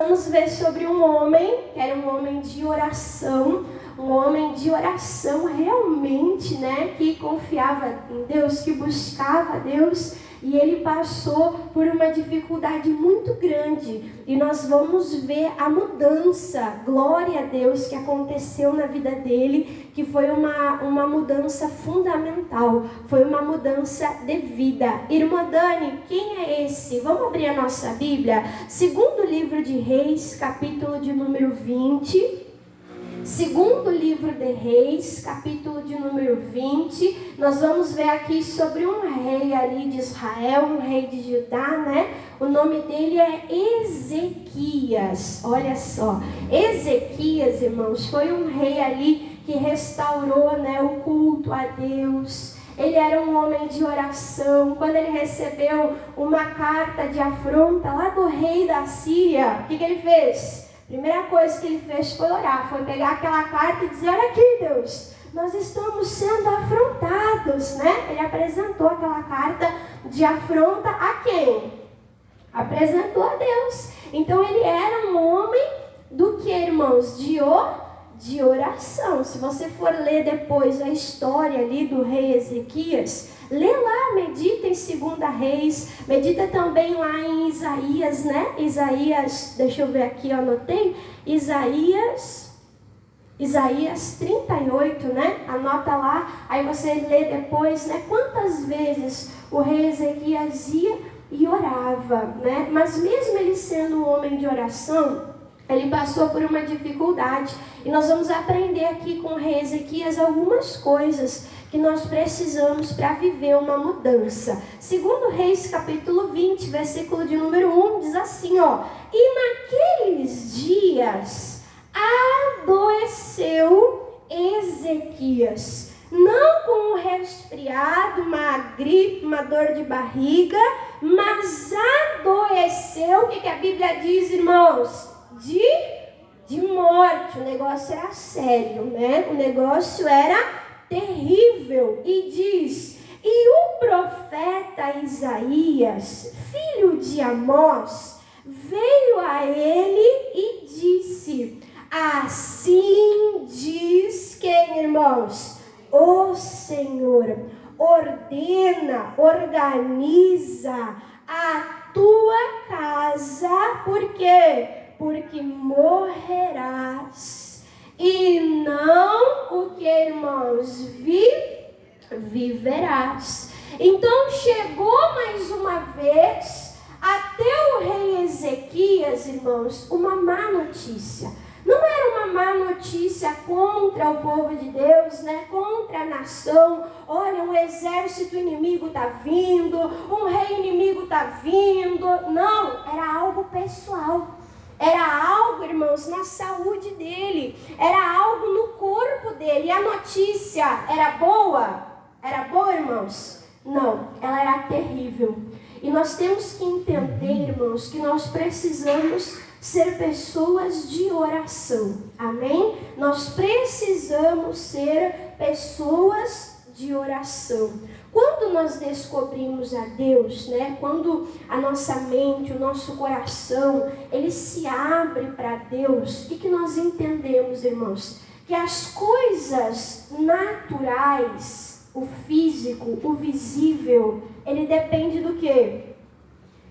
Vamos ver sobre um homem, que era um homem de oração realmente, que confiava em Deus, que buscava Deus, e ele passou por uma dificuldade muito grande, e nós vamos ver a mudança, glória a Deus, que aconteceu na vida dele, que foi uma mudança fundamental, foi uma mudança de vida. Irmã Dani, quem é esse? Vamos abrir a nossa Bíblia, segundo livro de Reis, capítulo de número 20, segundo livro de Reis, capítulo de número 20, nós vamos ver aqui sobre um rei ali de Israel, um rei de Judá, O nome dele é Ezequias, olha só. Ezequias, irmãos, foi um rei ali que restaurou, o culto a Deus. Ele era um homem de oração. Quando ele recebeu uma carta de afronta lá do rei da Síria, o que ele fez? Primeira coisa que ele fez foi orar, foi pegar aquela carta e dizer: olha aqui, Deus, nós estamos sendo afrontados, Ele apresentou aquela carta de afronta a quem? Apresentou a Deus. Então ele era um homem do que, irmãos? De oração. Se você for ler depois a história ali do rei Ezequias, lê lá, medita em 2 Reis, medita também lá em Isaías, Isaías, deixa eu ver aqui, eu anotei, Isaías 38, Anota lá, aí você lê depois, Quantas vezes o rei Ezequias ia e orava, Mas mesmo ele sendo um homem de oração, ele passou por uma dificuldade, e nós vamos aprender aqui com o rei Ezequias algumas coisas que nós precisamos para viver uma mudança. Segundo Reis, capítulo 20, versículo de número 1, diz assim, E naqueles dias adoeceu Ezequias, não com um resfriado, uma gripe, uma dor de barriga, mas adoeceu, o que a Bíblia diz, irmãos? De morte. O negócio era sério, O negócio era terrível. E diz: e o profeta Isaías, filho de Amós, veio a ele e disse: assim diz quem, irmãos? O Senhor, organiza a tua casa, por quê? Porque morrerás, e não o que, irmãos? Viverás. Então chegou mais uma vez até o rei Ezequias, irmãos, uma má notícia. Não era uma má notícia contra o povo de Deus, contra a nação. Olha, um exército inimigo está vindo, um rei inimigo está vindo. Não, era algo pessoal. Era algo, irmãos, na saúde dele. Era algo no corpo dele. E a notícia era boa? Era boa, irmãos? Não, ela era terrível. E nós temos que entender, irmãos, que nós precisamos ser pessoas de oração. Amém? Nós precisamos ser pessoas de oração. Quando nós descobrimos a Deus, quando a nossa mente, o nosso coração, ele se abre para Deus, o que nós entendemos, irmãos? Que as coisas naturais, o físico, o visível, ele depende do quê?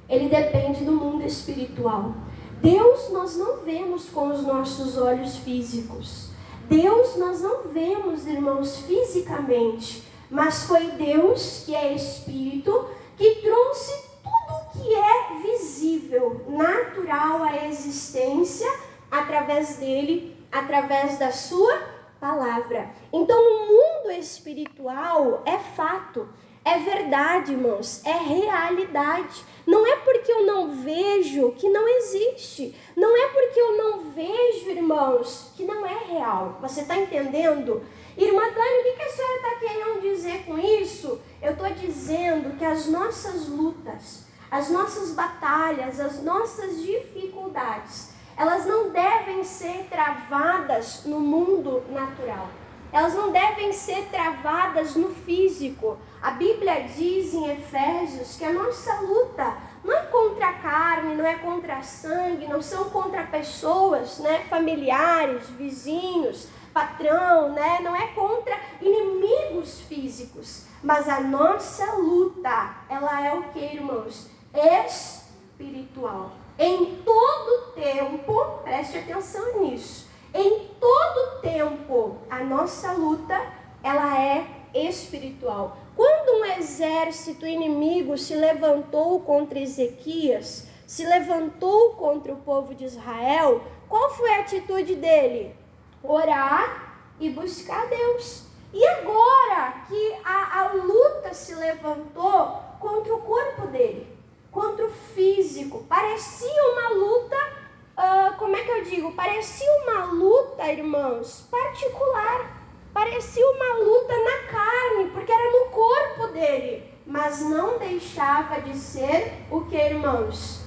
Ele depende do mundo espiritual. Deus nós não vemos com os nossos olhos físicos. Deus nós não vemos, irmãos, fisicamente. Mas foi Deus, que é Espírito, que trouxe tudo que é visível, natural à existência, através dele, através da sua palavra. Então o mundo espiritual é fato, é verdade, irmãos, é realidade. Não é porque eu não vejo que não existe. Não é porque eu não vejo, irmãos, que não é real. Você está entendendo? Irmã Dani, o que a senhora está querendo dizer com isso? Eu estou dizendo que as nossas lutas, as nossas batalhas, as nossas dificuldades, elas não devem ser travadas no mundo natural. Elas não devem ser travadas no físico. A Bíblia diz em Efésios que a nossa luta não é contra a carne, não é contra sangue, não são contra pessoas, né, familiares, vizinhos, patrão, né, não é contra inimigos físicos, mas a nossa luta, ela é o que, irmãos? Espiritual. Em todo tempo, preste atenção nisso, em todo tempo, a nossa luta, ela é espiritual. Quando um exército inimigo se levantou contra Ezequias, se levantou contra o povo de Israel, qual foi a atitude dele? Orar e buscar Deus. E agora que a luta se levantou contra o corpo dele, contra o físico, parecia uma luta, parecia uma luta, irmãos, particular. Parecia uma luta na carne, porque era no corpo dele. Mas não deixava de ser o que, irmãos?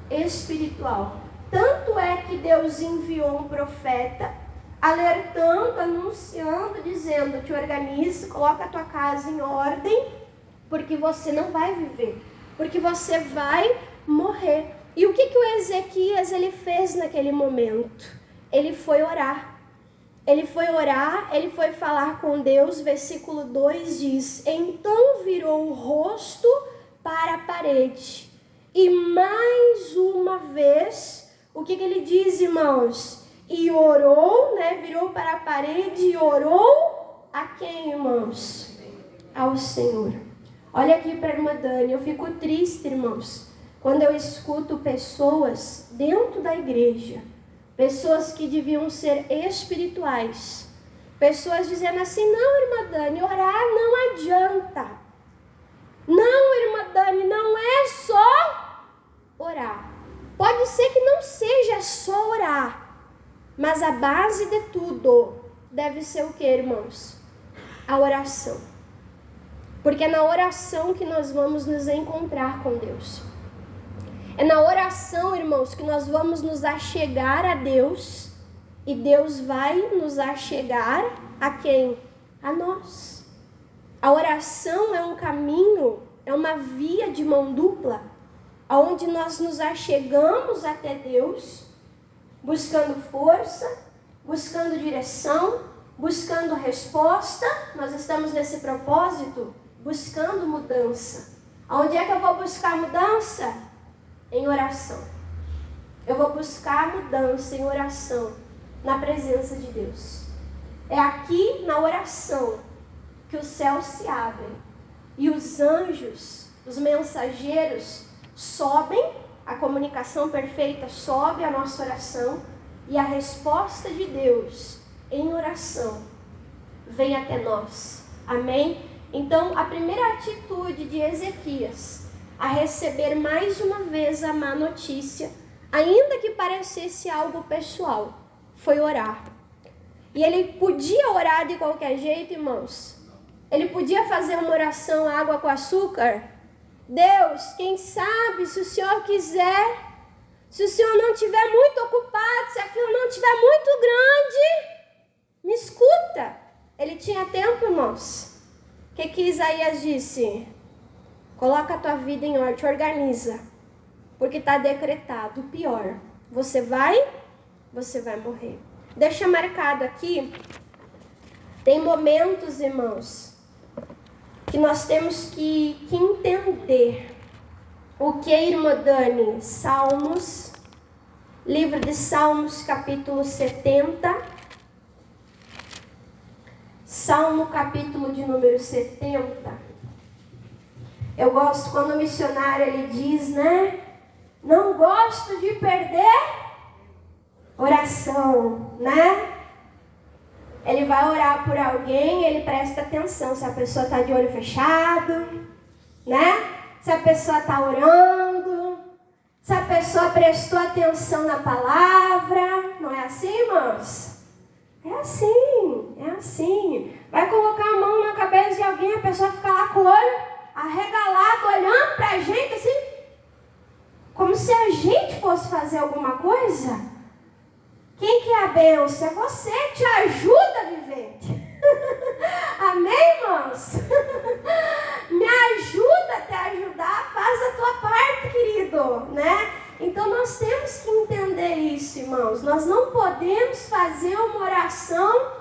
Espiritual. Tanto é que Deus enviou um profeta, alertando, anunciando, dizendo: te organize, coloca a tua casa em ordem, porque você não vai viver, porque você vai morrer. E o que o Ezequias ele fez naquele momento? Ele foi orar. Ele foi orar, ele foi falar com Deus. Versículo 2 diz: então virou o rosto para a parede. E mais uma vez, o que ele diz, irmãos? E orou, né? Virou para a parede e orou a quem, irmãos? Ao Senhor. Olha aqui para a irmã Dani, eu fico triste, irmãos, quando eu escuto pessoas dentro da igreja, pessoas que deviam ser espirituais, pessoas dizendo assim: não, irmã Dani, orar não adianta. Não, irmã Dani, não é só orar. Pode ser que não seja só orar, mas a base de tudo deve ser o que, irmãos? A oração. Porque é na oração que nós vamos nos encontrar com Deus. É na oração, irmãos, que nós vamos nos achegar a Deus. E Deus vai nos achegar a quem? A nós. A oração é um caminho, é uma via de mão dupla, onde nós nos achegamos até Deus, buscando força, buscando direção, buscando resposta. Nós estamos nesse propósito, buscando mudança. Aonde é que eu vou buscar mudança? Em oração. Eu vou buscar mudança em oração, na presença de Deus. É aqui na oração que os céus se abrem e os anjos, os mensageiros, sobem, a comunicação perfeita sobe a nossa oração e a resposta de Deus em oração vem até nós. Amém? Então, a primeira atitude de Ezequias a receber mais uma vez a má notícia, ainda que parecesse algo pessoal, foi orar. E ele podia orar de qualquer jeito, irmãos. Ele podia fazer uma oração água com açúcar. Deus, quem sabe, se o Senhor quiser, se o Senhor não estiver muito ocupado, se a fila não estiver muito grande, me escuta. Ele tinha tempo, irmãos. O que Isaías disse? Coloca a tua vida em ordem, te organiza, porque está decretado o pior. Você vai morrer. Deixa marcado aqui, tem momentos, irmãos, que nós temos que entender o que, irmã Dani? Salmos, livro de Salmos, capítulo 70, Salmo, capítulo de número 70. Eu gosto quando o missionário ele diz, né? Não gosto de perder oração, né? Ele vai orar por alguém, ele presta atenção se a pessoa está de olho fechado, né? Se a pessoa está orando, se a pessoa prestou atenção na palavra. Não é assim, irmãos? É assim. Vai colocar a mão na cabeça de alguém, a pessoa fica lá com o olho arregalado, olhando pra gente assim, como se a gente fosse fazer alguma coisa. Quem que é a bênção? É você, te ajuda, vivente. Amém, irmãos? Me ajuda a te ajudar, faz a tua parte, querido. rápido, né? Então nós temos que entender isso, irmãos. Nós não podemos fazer uma oração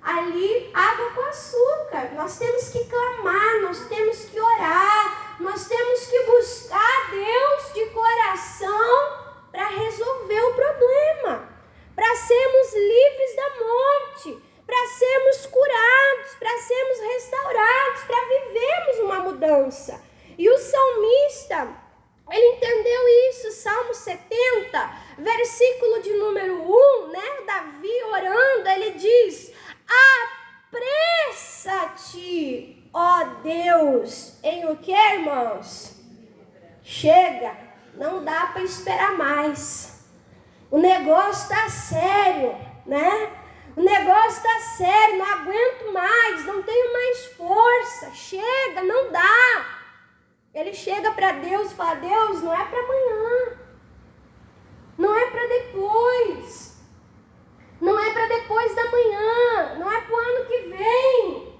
ali, água com açúcar. Nós temos que clamar, nós temos que orar, nós temos que buscar Deus de coração para resolver o problema, para sermos livres da morte, para sermos curados, para sermos restaurados, para vivermos uma mudança. E o salmista, ele entendeu isso, Salmo 70, versículo de número 1, né? Davi orando, ele diz: apressa-te, ó Deus, em o que, irmãos? Chega, não dá para esperar mais. O negócio está sério, né? O negócio está sério, não aguento mais, não tenho mais força, chega, não dá. Ele chega para Deus e fala: Deus, não é para amanhã, não é para depois, não é para depois da manhã, não é para o ano que vem.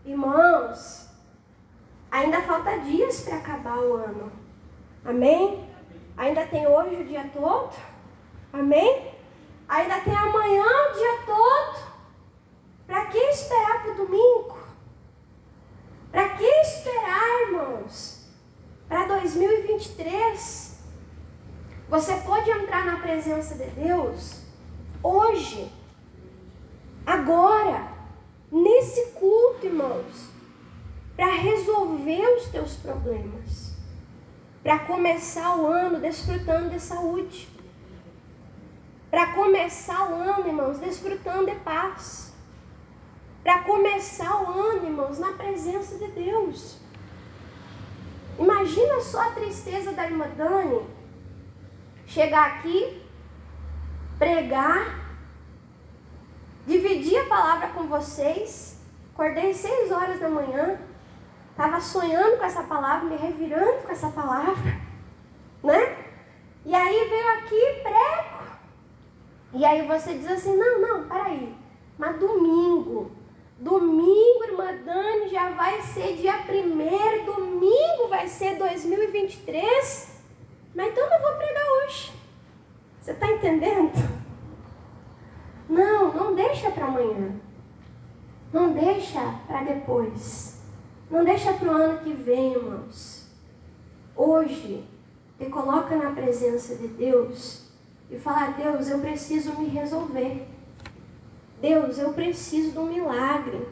Irmãos, ainda falta dias para acabar o ano, amém? Ainda tem hoje o dia todo, amém? Ainda tem amanhã o dia todo. Para que esperar para o domingo? Para que esperar, irmãos? Para 2023? Você pode entrar na presença de Deus hoje, agora, nesse culto, irmãos, para resolver os teus problemas, para começar o ano desfrutando de saúde, para começar o ano, irmãos, desfrutando de paz, para começar o ano, irmãos, na presença de Deus. Imagina só a tristeza da irmã Dani chegar aqui, pregar, dividir a palavra com vocês. Acordei 6 horas da manhã, estava sonhando com essa palavra, me revirando com essa palavra, né? E aí veio aqui, prego. E aí você diz assim: não, peraí, mas domingo, irmã Dani, já vai ser dia 1º, domingo vai ser 2023, mas então eu vou pregar hoje. Você está entendendo? Não deixa para amanhã, não deixa para depois, não deixa para o ano que vem, irmãos. Hoje, te coloca na presença de Deus e fala: Deus, eu preciso me resolver. Deus, eu preciso de um milagre.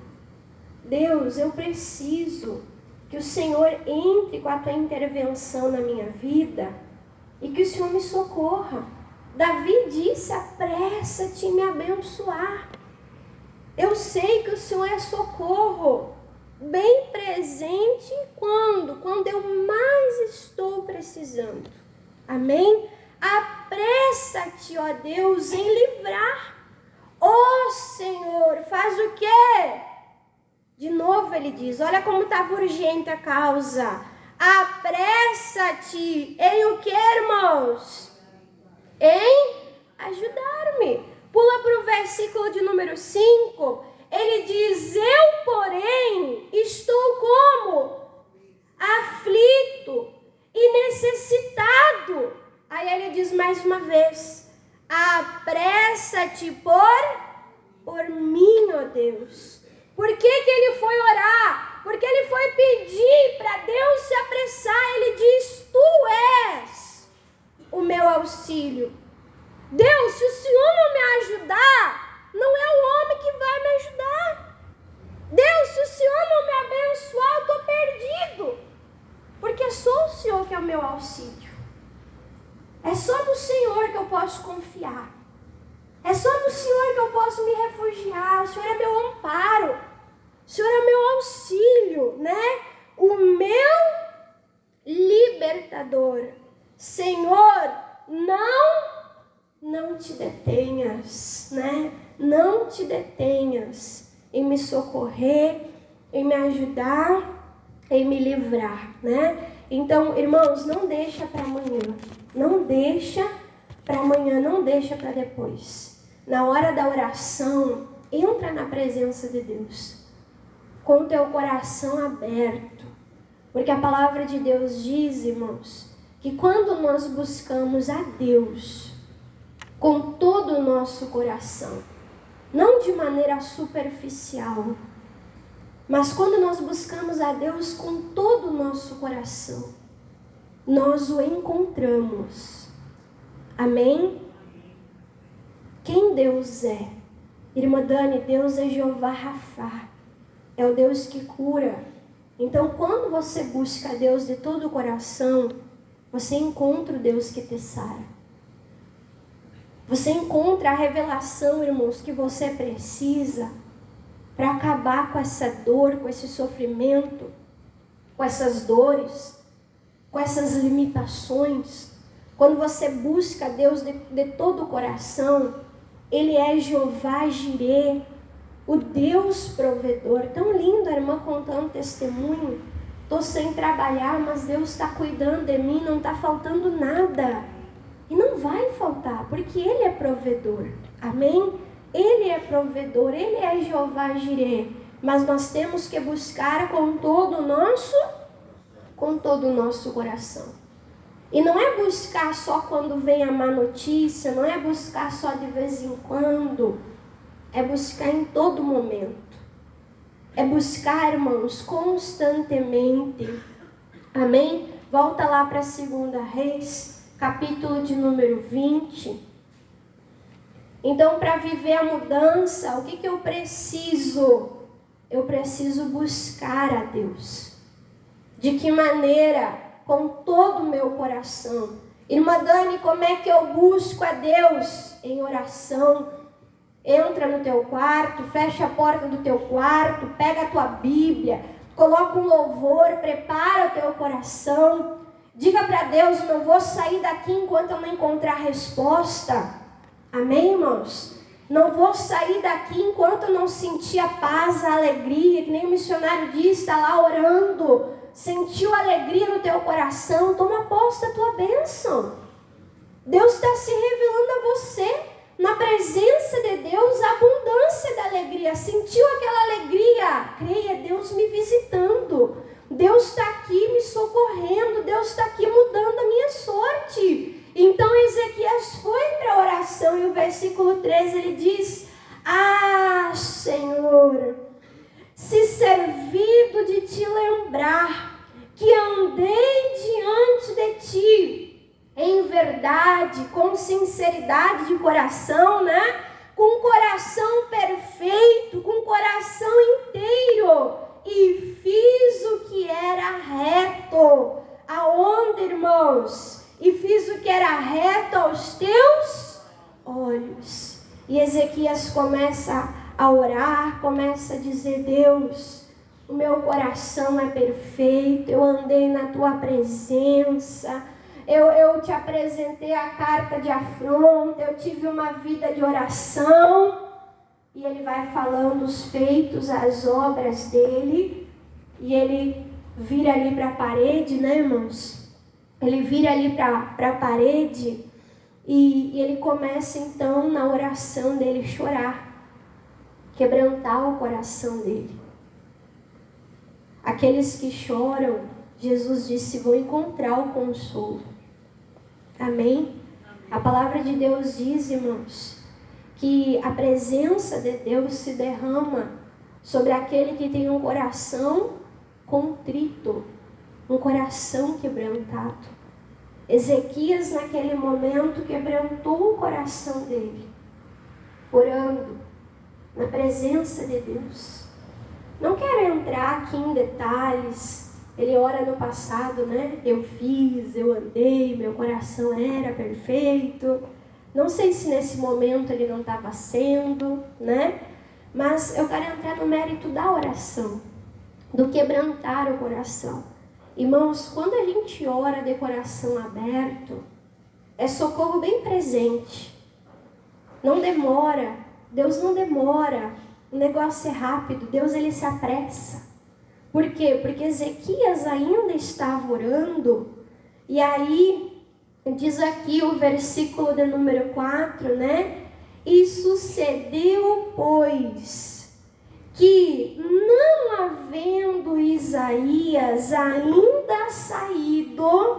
Deus, eu preciso que o Senhor entre com a tua intervenção na minha vida e que o Senhor me socorra. Davi disse: apressa-te em me abençoar. Eu sei que o Senhor é socorro, bem presente quando eu mais estou precisando. Amém? Apressa-te, ó Deus, em livrar. Ó Senhor, faz o quê? De novo ele diz, olha como estava urgente a causa. Apressa-te em o quê, irmãos? Em ajudar-me. Pula para o versículo de número 5. Ele diz, eu, porém, estou como? Aflito e necessitado. Aí ele diz mais uma vez, apressa-te por mim, ó Deus. Por que ele foi orar? Porque ele foi pedir para Deus se apressar. Ele diz, tu és o meu auxílio. Deus, se o Senhor não me ajudar, não é o homem que vai me ajudar. Deus, se o Senhor não me abençoar, eu estou perdido. Porque é só o Senhor que é o meu auxílio. É só no Senhor que eu posso confiar. É só no Senhor que eu posso me refugiar. O Senhor é meu amparo. O Senhor é meu auxílio, né? O meu libertador. Senhor, não te detenhas, né? Não te detenhas em me socorrer, em me ajudar, em me livrar, né? Então, irmãos, não deixa para amanhã. Não deixa para amanhã, não deixa para depois. Na hora da oração, entra na presença de Deus, com o teu coração aberto. Porque a palavra de Deus diz, irmãos, que quando nós buscamos a Deus com todo o nosso coração, não de maneira superficial, mas quando nós buscamos a Deus com todo o nosso coração, nós o encontramos. Amém? Quem Deus é? Irmã Dani, Deus é Jeová Rafá. É o Deus que cura. Então, quando você busca a Deus de todo o coração, você encontra o Deus que te sara. Você encontra a revelação, irmãos, que você precisa para acabar com essa dor, com esse sofrimento, com essas dores, com essas limitações. Quando você busca Deus de todo o coração, Ele é Jeová Jirê, o Deus provedor. Tão lindo a irmã contando testemunho. Estou sem trabalhar, mas Deus está cuidando de mim, não está faltando nada. E não vai faltar, porque Ele é provedor. Amém? Ele é provedor, Ele é Jeová Jirê. Mas nós temos que buscar com todo o nosso coração. E não é buscar só quando vem a má notícia, não é buscar só de vez em quando. É buscar em todo momento. É buscar, irmãos, constantemente. Amém? Volta lá para 2 Reis, capítulo de número 20. Então, para viver a mudança, o que eu preciso? Eu preciso buscar a Deus. De que maneira? Com todo o meu coração. Irmã Dani, como é que eu busco a Deus? Em oração. Entra no teu quarto, fecha a porta do teu quarto, pega a tua Bíblia, coloca um louvor, prepara o teu coração. Diga para Deus, não vou sair daqui enquanto eu não encontrar a resposta. Amém, irmãos? Não vou sair daqui enquanto eu não sentir a paz, a alegria, que nem o missionário diz, está lá orando. Sentiu alegria no teu coração, toma posse da tua bênção. Deus está se revelando a você. Na presença de Deus, a abundância da alegria. Sentiu aquela alegria? Creia, Deus me visitando. Deus está aqui me socorrendo. Deus está aqui mudando a minha sorte. Então Ezequias foi para a oração e o versículo 13 ele diz: Ah, Senhor, se servido de te lembrar que andei diante de ti em verdade, com sinceridade de coração, né? Com coração perfeito, com coração inteiro, e fiz o que era reto. Aonde, irmãos? E fiz o que era reto aos teus olhos. E Ezequias começa a orar, começa a dizer: Deus, o meu coração é perfeito, eu andei na tua presença. Eu te apresentei a carta de afronta, eu tive uma vida de oração. E ele vai falando os feitos, as obras dele. E ele vira ali para a parede, né, irmãos? Ele vira ali para a parede e ele começa então na oração dele chorar. Quebrantar o coração dele. Aqueles que choram, Jesus disse, vão encontrar o consolo. Amém? A palavra de Deus diz, irmãos, que a presença de Deus se derrama sobre aquele que tem um coração contrito, um coração quebrantado. Ezequias, naquele momento, quebrantou o coração dele, orando na presença de Deus. Não quero entrar aqui em detalhes. Ele ora no passado, né? Eu fiz, eu andei, meu coração era perfeito. Não sei se nesse momento ele não estava sendo, né? Mas eu quero entrar no mérito da oração, do quebrantar o coração. Irmãos, quando a gente ora de coração aberto, é socorro bem presente. Não demora, Deus não demora. O negócio é rápido, Deus ele se apressa. Por quê? Porque Ezequias ainda estava orando, e aí, diz aqui o versículo de número 4, né? E sucedeu, pois, que não havendo Isaías ainda saído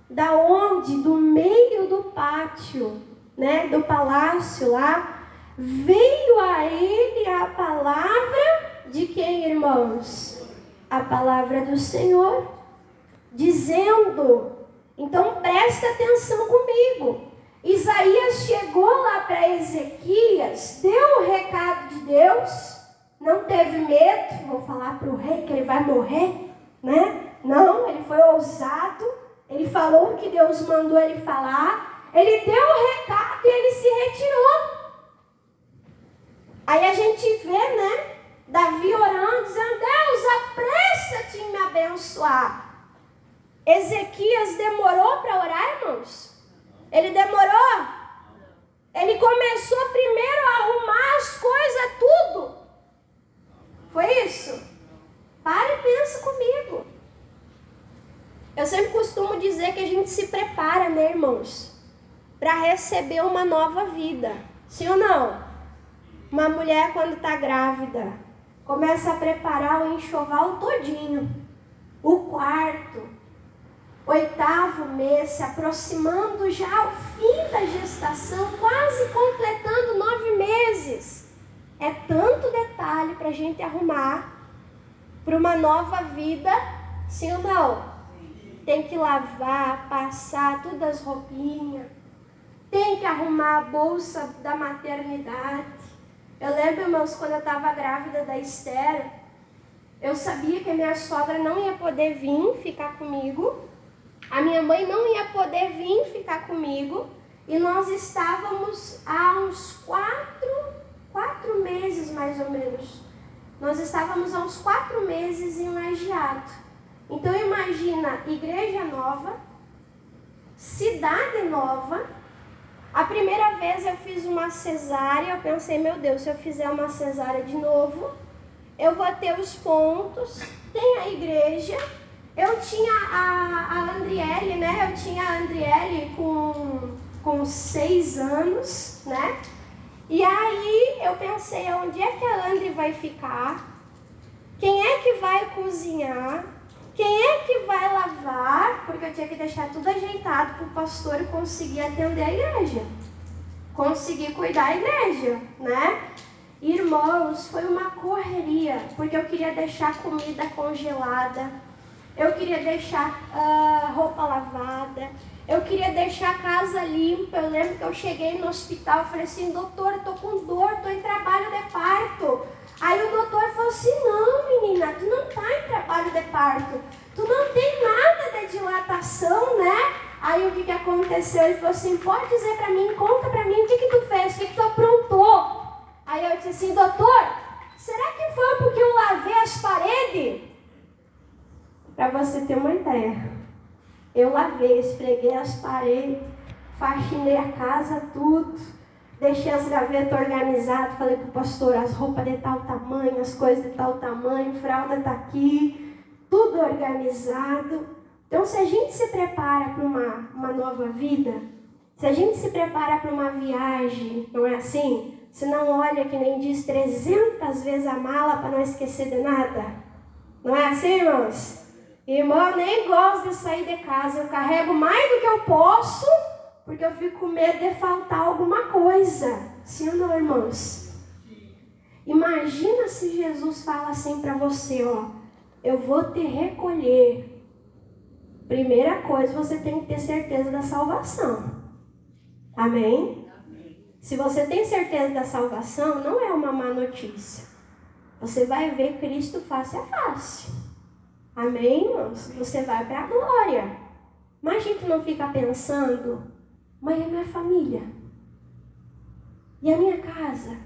Da onde? Do meio do pátio, né? Do palácio lá. Veio a ele a palavra de quem, irmãos? A palavra do Senhor, dizendo, então presta atenção comigo. Isaías chegou lá para Ezequias, deu o recado de Deus, não teve medo, vou falar para o rei que ele vai morrer, né? Não, ele foi ousado, ele falou o que Deus mandou ele falar, ele deu o recado e ele se retirou. Aí a gente vê, né, Davi orando, dizendo, Deus, apressa-te em me abençoar. Ezequias demorou para orar, irmãos? Ele demorou? Ele começou primeiro a arrumar as coisas, tudo. Foi isso? Para e pensa comigo. Eu sempre costumo dizer que a gente se prepara, né, irmãos? Para receber uma nova vida. Sim ou não? Uma mulher, quando está grávida, começa a preparar o enxoval todinho. O quarto, 8º mês, se aproximando já ao fim da gestação, quase completando 9 meses. É tanto detalhe para a gente arrumar para uma nova vida, sim ou não? Tem que lavar, passar todas as roupinhas. Tem que arrumar a bolsa da maternidade. Eu lembro, irmãos, quando eu estava grávida da Esther, eu sabia que a minha sogra não ia poder vir ficar comigo, a minha mãe não ia poder vir ficar comigo, e nós estávamos há uns 4 meses mais ou menos. Nós estávamos há uns 4 meses em Lajeado. Então imagina, igreja nova, cidade nova. A primeira vez eu fiz uma cesárea, eu pensei, meu Deus, se eu fizer uma cesárea de novo, eu vou ter os pontos, tem a igreja. Eu tinha a Andriele, né? Eu tinha a Andriele com 6 anos, né? E aí eu pensei, onde é que a Andri vai ficar? Quem é que vai cozinhar? Quem é que vai lavar? Porque eu tinha que deixar tudo ajeitado para o pastor conseguir atender a igreja. Conseguir cuidar da igreja, né? Irmãos, foi uma correria, porque eu queria deixar comida congelada. Eu queria deixar roupa lavada. Eu queria deixar a casa limpa. Eu lembro que eu cheguei no hospital e falei assim, doutor, eu tô com dor, tô em trabalho de parto. Aí o doutor falou assim, não menina, tu não tá em trabalho de parto, tu não tem nada de dilatação, né? Aí o que aconteceu? Ele falou assim, pode dizer pra mim, conta pra mim, o que tu fez, o que tu aprontou? Aí eu disse assim, doutor, será que foi porque eu lavei as paredes? Pra você ter uma ideia, eu lavei, esfreguei as paredes, faxinei a casa, tudo. Deixei as gavetas organizadas, falei pro pastor, as roupas de tal tamanho, as coisas de tal tamanho, fralda tá aqui, tudo organizado. Então, se a gente se prepara para uma nova vida, se a gente se prepara para uma viagem, não é assim? Se não olha, que nem diz, 300 vezes a mala para não esquecer de nada. Não é assim, irmãos? Irmão, eu nem gosto de sair de casa, eu carrego mais do que eu posso, porque eu fico com medo de faltar alguma coisa. Sim ou não, irmãos? Imagina se Jesus fala assim para você, ó, eu vou te recolher. Primeira coisa, você tem que ter certeza da salvação. Amém? Se você tem certeza da salvação, não é uma má notícia. Você vai ver Cristo face a face. Amém, irmãos? Você vai para a glória. Mas a gente não fica pensando, mas e a minha família? E a minha casa?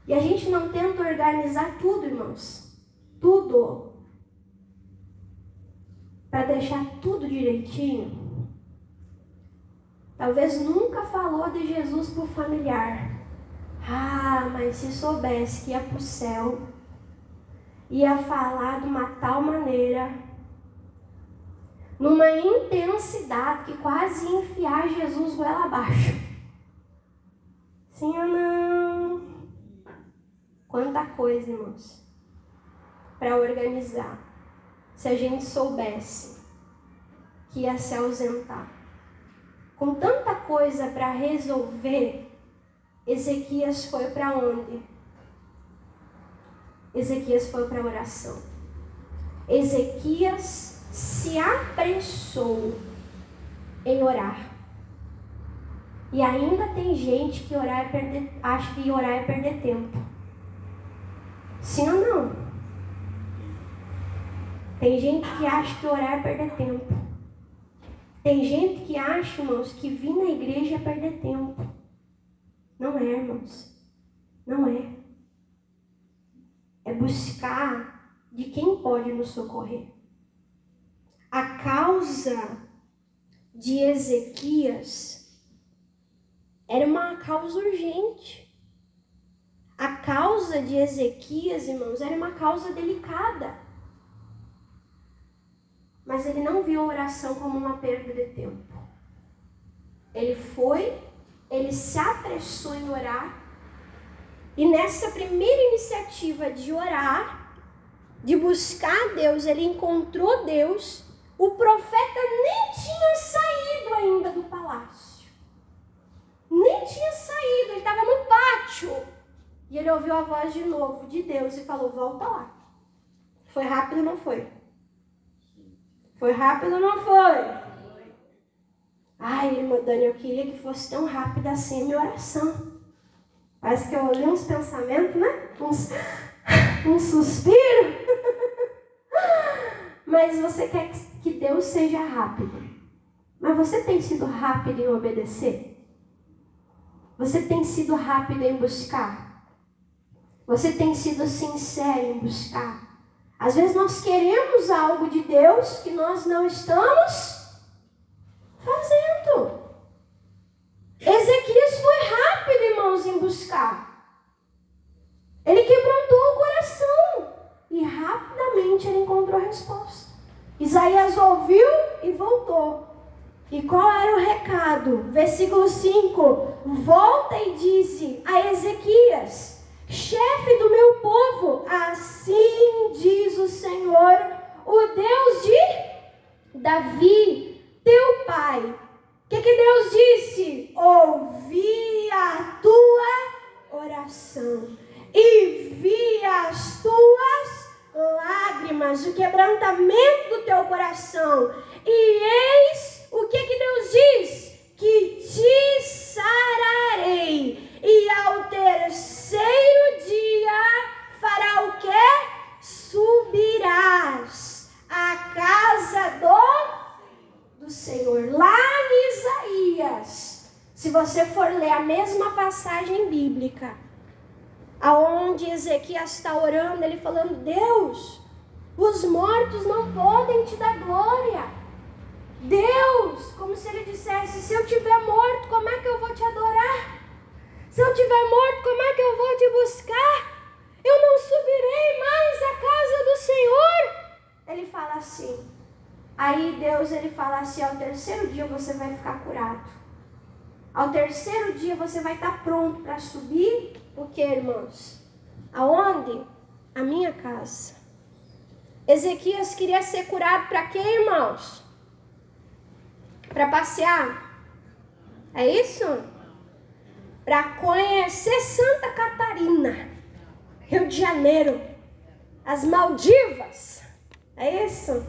E a gente não tenta organizar tudo, irmãos. Tudo. Para deixar tudo direitinho. Talvez nunca falou de Jesus para o familiar. Ah, mas se soubesse que ia para o céu, ia falar de uma tal maneira, numa intensidade que quase ia enfiar Jesus goela abaixo. Sim ou não? Quanta coisa, irmãos, para organizar. Se a gente soubesse. que ia se ausentar. Com tanta coisa para resolver, Ezequias foi para onde? Ezequias foi para a oração. Ezequias se apressou em orar. E ainda tem gente que acha que orar é perder tempo. Sim ou não? Tem gente que acha que orar é perder tempo. Tem gente que acha, irmãos, que vir na igreja é perder tempo. Não é, irmãos. Não é. É buscar de quem pode nos socorrer. A causa de Ezequias era uma causa urgente. A causa de Ezequias, irmãos, era uma causa delicada. Mas ele não viu a oração como uma perda de tempo. Ele se apressou em orar. E nessa primeira iniciativa de orar, de buscar Deus, ele encontrou Deus. O profeta nem tinha saído ainda do palácio. Nem tinha saído, ele estava no pátio. E ele ouviu a voz de novo de Deus e falou, volta lá. Foi rápido ou não foi? Foi rápido ou não foi? Ai, irmã Dani, eu queria que fosse tão rápida assim a minha oração. Parece que eu ouvi uns pensamentos, né? Um suspiro. Mas você quer que Deus seja rápido. Mas você tem sido rápido em obedecer? Você tem sido rápido em buscar? Você tem sido sincero em buscar? Às vezes nós queremos algo de Deus que nós não estamos fazendo. Ezequias foi rápido, irmãos, em buscar. Ele quebrantou o coração. E rapidamente ele encontrou a resposta. Isaías ouviu e voltou. E qual era o recado? Versículo 5. Volta e disse a Ezequias, chefe do meu povo, assim diz o Senhor, o Deus de Davi, teu pai. O que Deus disse? Ouvi a tua oração e vi as tuas lágrimas, o quebrantamento do teu coração. E eis o que Deus diz? Que te sararei. E ao terceiro dia fará o quê? Subirás à casa do Senhor. Lá em Isaías, se você for ler a mesma passagem bíblica, aonde Ezequias está orando, ele falando, Deus, os mortos não podem te dar glória. Deus, como se ele dissesse, se eu estiver morto, como é que eu vou te adorar? Se eu estiver morto, como é que eu vou te buscar? Eu não subirei mais à casa do Senhor. Ele fala assim. Aí Deus, ele fala assim, ao terceiro dia você vai ficar curado. Ao terceiro dia você vai estar pronto para subir. O que, irmãos? Aonde? A minha casa. Ezequias queria ser curado para quê, irmãos? Para passear? É isso? Para conhecer Santa Catarina, Rio de Janeiro, as Maldivas. É isso?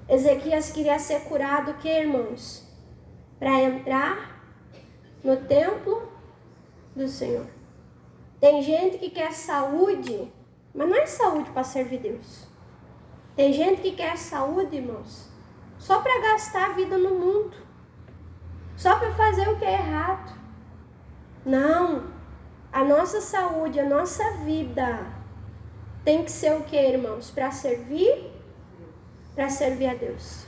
Ezequias queria ser curado, o que, irmãos? Para entrar no templo do Senhor. Tem gente que quer saúde, mas não é saúde para servir Deus. Tem gente que quer saúde, irmãos, só para gastar a vida no mundo. Só para fazer o que é errado. Não. A nossa saúde, a nossa vida tem que ser o que, irmãos? Para servir a Deus.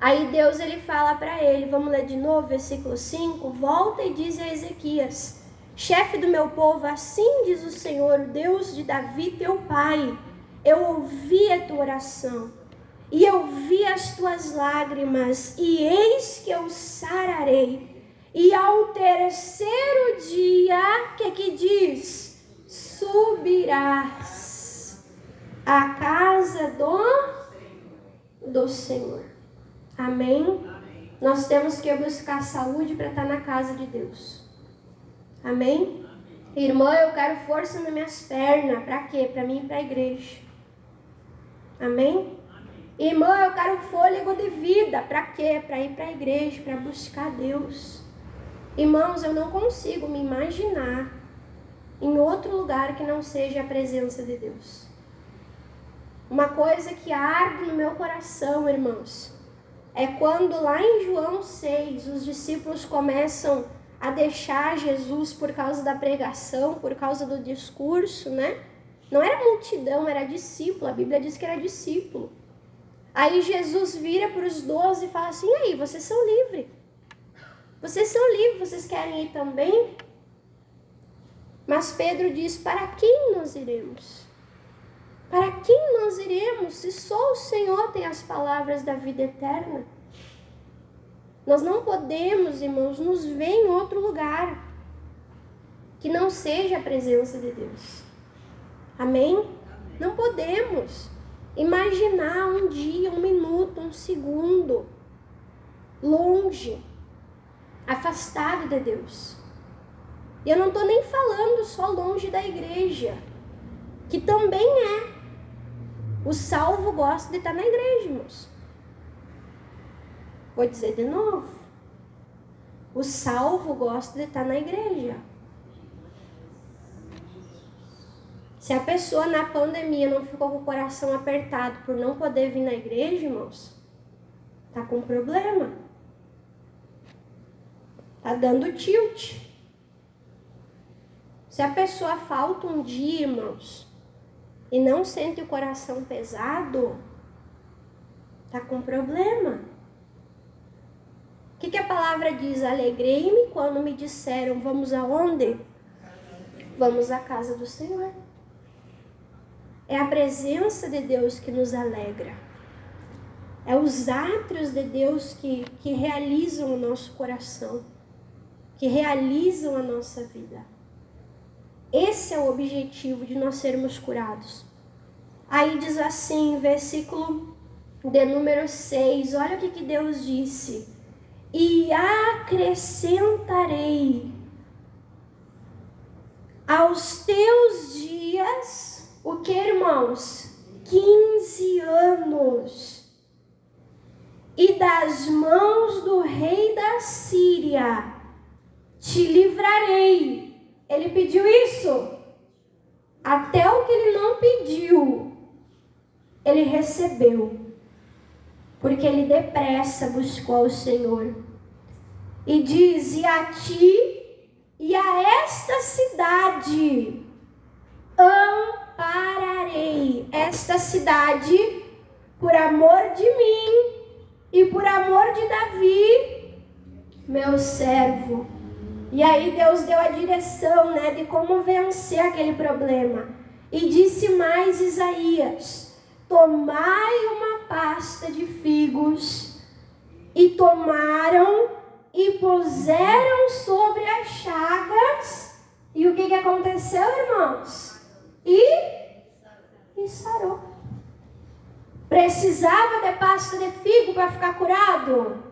Aí Deus, ele fala para ele, vamos ler de novo, versículo 5, volta e diz a Ezequias, chefe do meu povo, assim diz o Senhor, o Deus de Davi, teu pai, eu ouvi a tua oração, e eu vi as tuas lágrimas, e eis que eu sararei, e ao terceiro dia, o que diz? Subirás à casa do Senhor. Amém? Nós temos que buscar saúde para estar na casa de Deus. Amém? Irmã, eu quero força nas minhas pernas. Para quê? Para mim ir para a igreja. Amém? Irmã, eu quero fôlego de vida. Para quê? Para ir para a igreja, para buscar Deus. Irmãos, eu não consigo me imaginar em outro lugar que não seja a presença de Deus. Uma coisa que arde no meu coração, irmãos, é quando lá em João 6, os discípulos começam a deixar Jesus por causa da pregação, por causa do discurso, né? Não era multidão, era discípulo. A Bíblia diz que era discípulo. Aí Jesus vira para os 12 e fala assim: e aí, vocês são livres. Vocês são livres, vocês querem ir também? Mas Pedro diz: para quem nós iremos? Para quem nós iremos se só o Senhor tem as palavras da vida eterna? Nós não podemos, irmãos, nos ver em outro lugar que não seja a presença de Deus. Amém? Não podemos imaginar um dia, um minuto, um segundo longe, afastado de Deus. E eu não estou nem falando só longe da igreja, que também é. O salvo gosta de estar na igreja, irmãos. Vou dizer de novo. O salvo gosta de estar na igreja. Se a pessoa na pandemia não ficou com o coração apertado por não poder vir na igreja, irmãos, tá com problema. Tá dando tilt. Se a pessoa falta um dia, irmãos, e não sente o coração pesado, tá com problema. O que a palavra diz? Alegrei-me quando me disseram: vamos aonde? Vamos à casa do Senhor. É a presença de Deus que nos alegra. É os átrios de Deus que realizam o nosso coração, que realizam a nossa vida. Esse é o objetivo de nós sermos curados. Aí diz assim, versículo de número 6, olha o que Deus disse: e acrescentarei aos teus dias, o que, irmãos? 15 anos. E das mãos do rei da Síria te livrarei. Ele pediu isso? Até o que ele não pediu, ele recebeu. Porque ele depressa buscou o Senhor. E diz: e a ti e a esta cidade ampararei. Esta cidade, por amor de mim e por amor de Davi, meu servo. E aí Deus deu a direção, né, de como vencer aquele problema. E disse mais Isaías: tomai uma pasta de figos. E tomaram e puseram sobre as chagas. E o que aconteceu, irmãos? E sarou. Precisava de pasta de figo para ficar curado?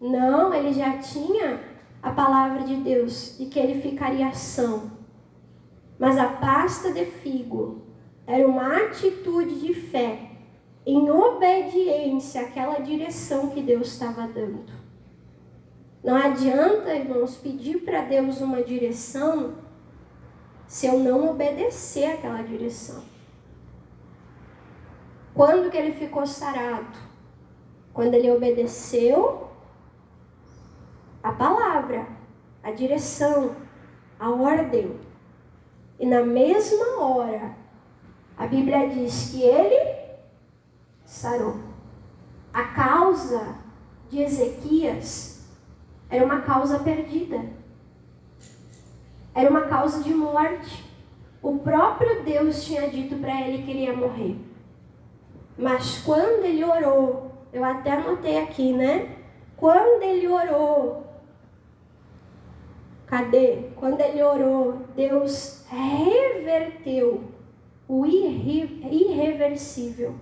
Não, ele já tinha a palavra de Deus de que ele ficaria são. Mas a pasta de figo era uma atitude de fé em obediência àquela direção que Deus estava dando. Não adianta, irmãos, pedir para Deus uma direção se eu não obedecer àquela direção. Quando que ele ficou sarado? Quando ele obedeceu a palavra, a direção, a ordem. E na mesma hora, a Bíblia diz que ele sarou. A causa de Ezequias era uma causa perdida. Era uma causa de morte. O próprio Deus tinha dito para ele que ele ia morrer. Mas quando ele orou, eu até anotei aqui, né? Quando ele orou, cadê? Quando ele orou, Deus reverteu o irreversível.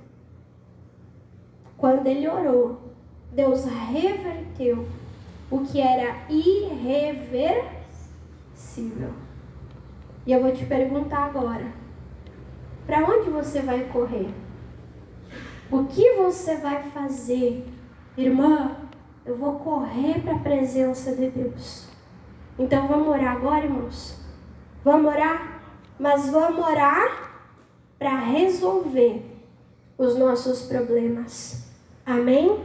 Quando ele orou, Deus reverteu o que era irreversível. E eu vou te perguntar agora, para onde você vai correr? O que você vai fazer? Irmã, eu vou correr para a presença de Deus. Então vamos orar agora, irmãos? Vamos orar? Mas vamos orar para resolver os nossos problemas. Amém?